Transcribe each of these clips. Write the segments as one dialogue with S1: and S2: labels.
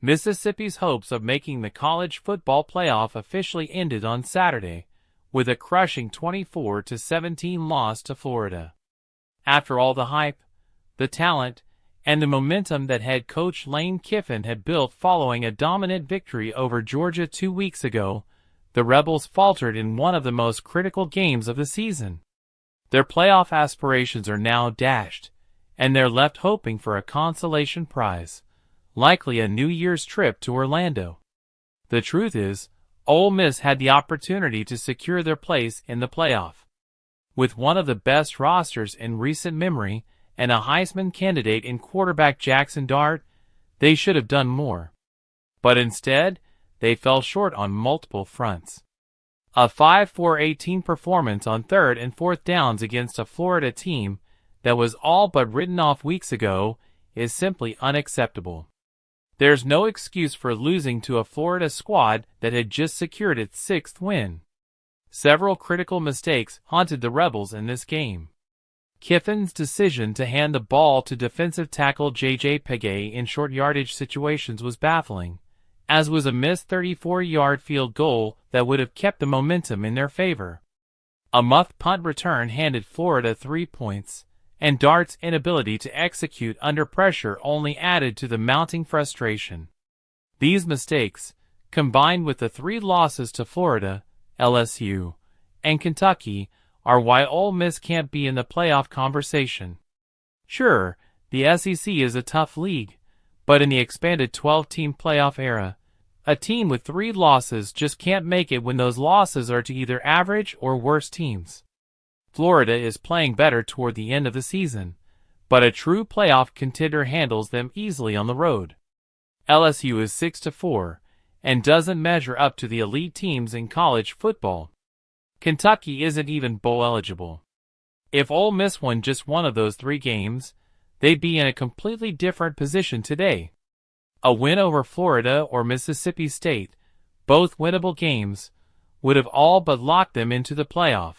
S1: Mississippi's hopes of making the college football playoff officially ended on Saturday, with a crushing 24-17 loss to Florida. After all the hype, the talent, and the momentum that head coach Lane Kiffin had built following a dominant victory over Georgia 2 weeks ago, the Rebels faltered in one of the most critical games of the season. Their playoff aspirations are now dashed, and they're left hoping for a consolation prize, likely a New Year's trip to Orlando. The truth is, Ole Miss had the opportunity to secure their place in the playoff. With one of the best rosters in recent memory and a Heisman candidate in quarterback Jaxson, they should have done more. But instead, they fell short on multiple fronts. A 5-for-18 performance on 3rd and 4th downs against a Florida team that was all but written off weeks ago is simply unacceptable. There's no excuse for losing to a Florida squad that had just secured its 6th win. Several critical mistakes haunted the Rebels in this game. Kiffin's decision to hand the ball to defensive tackle J.J. Pegues in short-yardage situations was baffling, as was a missed 34-yard field goal that would have kept the momentum in their favor. A muffed punt return handed Florida 3 points, and Dart's inability to execute under pressure only added to the mounting frustration. These mistakes, combined with the 3 losses to Florida, LSU, and Kentucky, are why Ole Miss can't be in the playoff conversation. Sure, the SEC is a tough league, but in the expanded 12-team playoff era, a team with 3 losses just can't make it when those losses are to either average or worse teams. Florida is playing better toward the end of the season, but a true playoff contender handles them easily on the road. LSU is 6-4, and doesn't measure up to the elite teams in college football. Kentucky isn't even bowl eligible. If Ole Miss won just one of those 3 games, they'd be in a completely different position today. A win over Florida or Mississippi State, both winnable games, would have all but locked them into the playoff.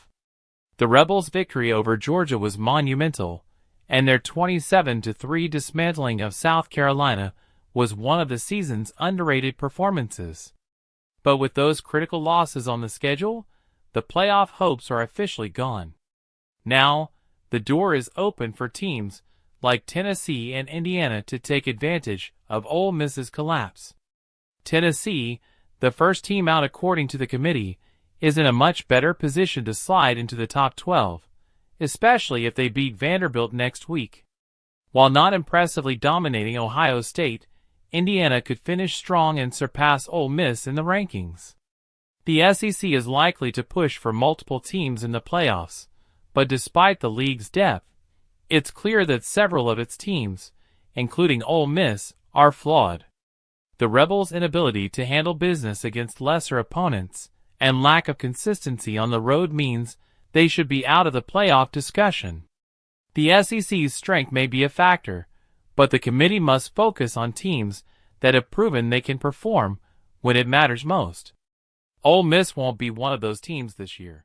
S1: The Rebels' victory over Georgia was monumental, and their 27-3 dismantling of South Carolina was one of the season's underrated performances. But with those critical losses on the schedule, the playoff hopes are officially gone. Now, the door is open for teams like Tennessee and Indiana to take advantage of Ole Miss's collapse. Tennessee, the first team out according to the committee, is in a much better position to slide into the top 12, especially if they beat Vanderbilt next week. While not impressively dominating Ohio State, Indiana could finish strong and surpass Ole Miss in the rankings. The SEC is likely to push for multiple teams in the playoffs, but despite the league's depth, it's clear that several of its teams, including Ole Miss, are flawed. The Rebels' inability to handle business against lesser opponents and lack of consistency on the road means they should be out of the playoff discussion. The SEC's strength may be a factor, but the committee must focus on teams that have proven they can perform when it matters most. Ole Miss won't be one of those teams this year.